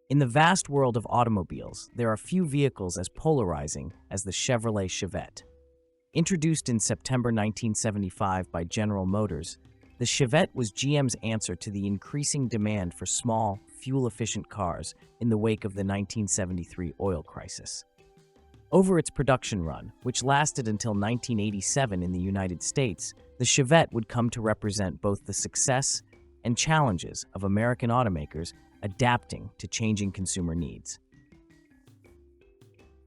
In the vast world of automobiles, there are few vehicles as polarizing as the Chevrolet Chevette. Introduced in September 1975 by General Motors, the Chevette was GM's answer to the increasing demand for small, fuel-efficient cars in the wake of the 1973 oil crisis. Over its production run, which lasted until 1987 in the United States, the Chevette would come to represent both the success and challenges of American automakers adapting to changing consumer needs.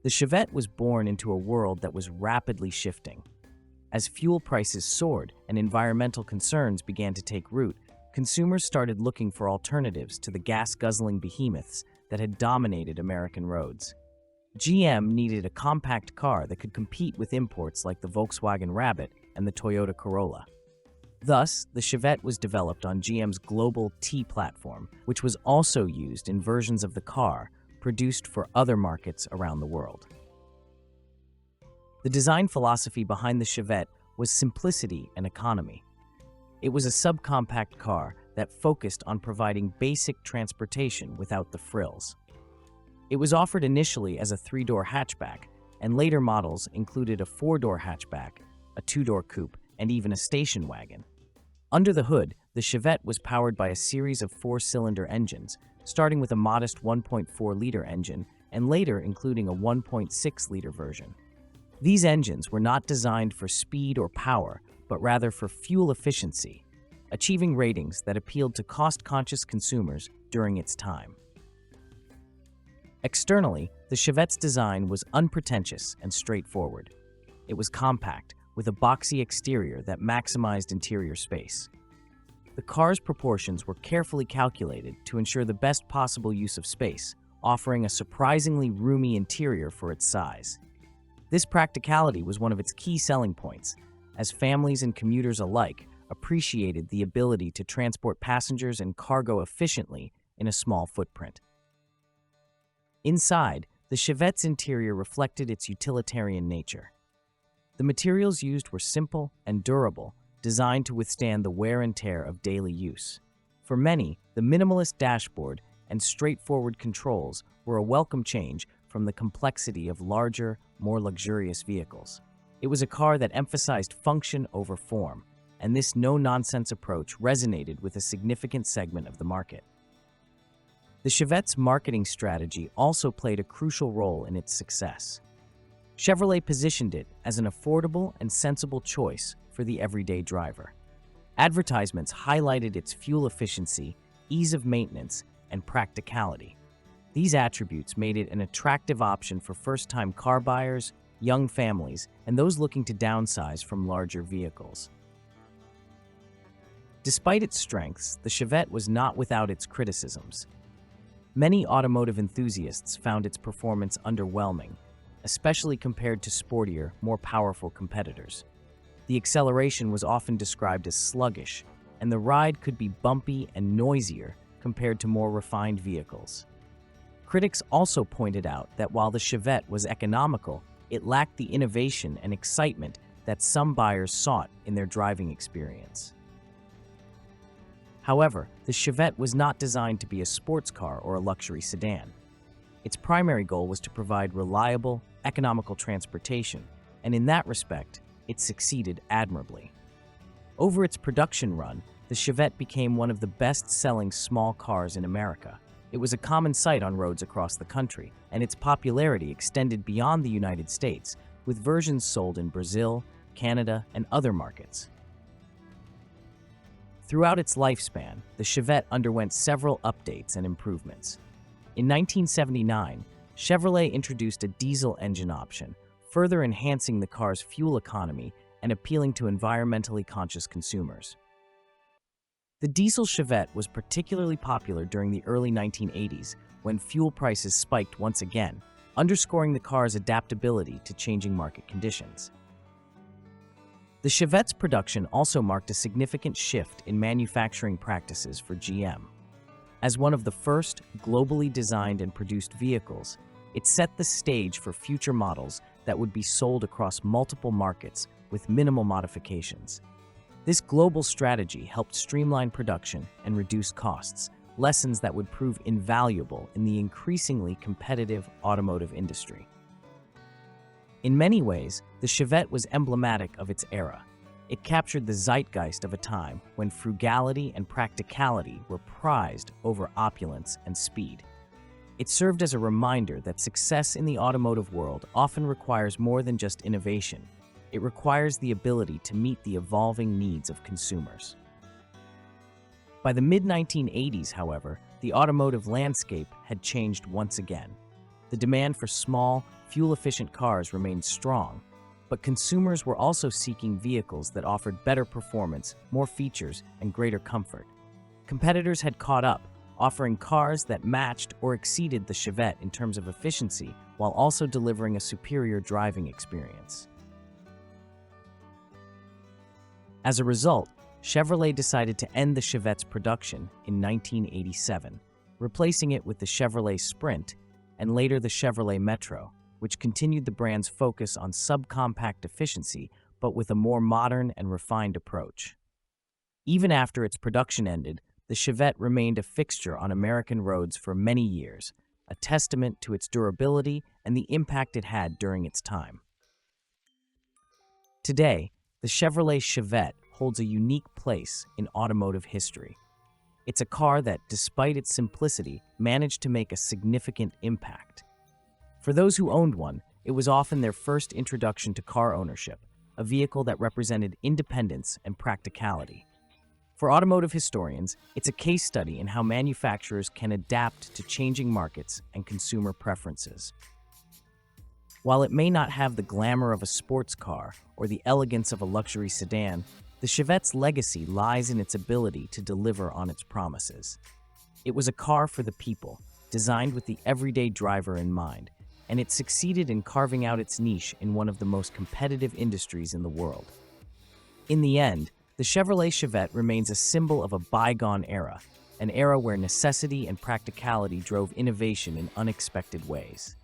The Chevette was born into a world that was rapidly shifting. As fuel prices soared and environmental concerns began to take root, consumers started looking for alternatives to the gas-guzzling behemoths that had dominated American roads. GM needed a compact car that could compete with imports like the Volkswagen Rabbit and the Toyota Corolla. Thus, the Chevette was developed on GM's global T platform, which was also used in versions of the car produced for other markets around the world. The design philosophy behind the Chevette was simplicity and economy. It was a subcompact car that focused on providing basic transportation without the frills. It was offered initially as a 3-door hatchback, and later models included a 4-door hatchback, a 2-door coupe, and even a station wagon. Under the hood, the Chevette was powered by a series of 4-cylinder engines, starting with a modest 1.4-liter engine and later including a 1.6-liter version. These engines were not designed for speed or power, but rather for fuel efficiency, achieving ratings that appealed to cost-conscious consumers during its time. Externally, the Chevette's design was unpretentious and straightforward. It was compact, with a boxy exterior that maximized interior space. The car's proportions were carefully calculated to ensure the best possible use of space, offering a surprisingly roomy interior for its size. This practicality was one of its key selling points, as families and commuters alike appreciated the ability to transport passengers and cargo efficiently in a small footprint. Inside, the Chevette's interior reflected its utilitarian nature. The materials used were simple and durable, designed to withstand the wear and tear of daily use. For many, the minimalist dashboard and straightforward controls were a welcome change from the complexity of larger, more luxurious vehicles. It was a car that emphasized function over form, and this no-nonsense approach resonated with a significant segment of the market. The Chevette's marketing strategy also played a crucial role in its success. Chevrolet positioned it as an affordable and sensible choice for the everyday driver. Advertisements highlighted its fuel efficiency, ease of maintenance, and practicality. These attributes made it an attractive option for first-time car buyers, young families, and those looking to downsize from larger vehicles. Despite its strengths, the Chevette was not without its criticisms. Many automotive enthusiasts found its performance underwhelming, especially compared to sportier, more powerful competitors. The acceleration was often described as sluggish, and the ride could be bumpy and noisier compared to more refined vehicles. Critics also pointed out that while the Chevette was economical, it lacked the innovation and excitement that some buyers sought in their driving experience. However, the Chevette was not designed to be a sports car or a luxury sedan. Its primary goal was to provide reliable, economical transportation, and in that respect, it succeeded admirably. Over its production run, the Chevette became one of the best-selling small cars in America. It was a common sight on roads across the country, and its popularity extended beyond the United States, with versions sold in Brazil, Canada, and other markets. Throughout its lifespan, the Chevette underwent several updates and improvements. In 1979, Chevrolet introduced a diesel engine option, further enhancing the car's fuel economy and appealing to environmentally conscious consumers. The diesel Chevette was particularly popular during the early 1980s when fuel prices spiked once again, underscoring the car's adaptability to changing market conditions. The Chevette's production also marked a significant shift in manufacturing practices for GM. As one of the first globally designed and produced vehicles, it set the stage for future models that would be sold across multiple markets with minimal modifications. This global strategy helped streamline production and reduce costs, lessons that would prove invaluable in the increasingly competitive automotive industry. In many ways, the Chevette was emblematic of its era. It captured the zeitgeist of a time when frugality and practicality were prized over opulence and speed. It served as a reminder that success in the automotive world often requires more than just innovation. It requires the ability to meet the evolving needs of consumers. By the mid-1980s, however, the automotive landscape had changed once again. The demand for small, fuel-efficient cars remained strong, but consumers were also seeking vehicles that offered better performance, more features, and greater comfort. Competitors had caught up, offering cars that matched or exceeded the Chevette in terms of efficiency while also delivering a superior driving experience. As a result, Chevrolet decided to end the Chevette's production in 1987, replacing it with the Chevrolet Sprint and later the Chevrolet Metro, which continued the brand's focus on subcompact efficiency but with a more modern and refined approach. Even after its production ended, the Chevette remained a fixture on American roads for many years, a testament to its durability and the impact it had during its time. Today, the Chevrolet Chevette holds a unique place in automotive history. It's a car that, despite its simplicity, managed to make a significant impact. For those who owned one, it was often their first introduction to car ownership, a vehicle that represented independence and practicality. For automotive historians, it's a case study in how manufacturers can adapt to changing markets and consumer preferences. While it may not have the glamour of a sports car or the elegance of a luxury sedan, the Chevette's legacy lies in its ability to deliver on its promises. It was a car for the people, designed with the everyday driver in mind, and it succeeded in carving out its niche in one of the most competitive industries in the world. In the end, the Chevrolet Chevette remains a symbol of a bygone era, an era where necessity and practicality drove innovation in unexpected ways.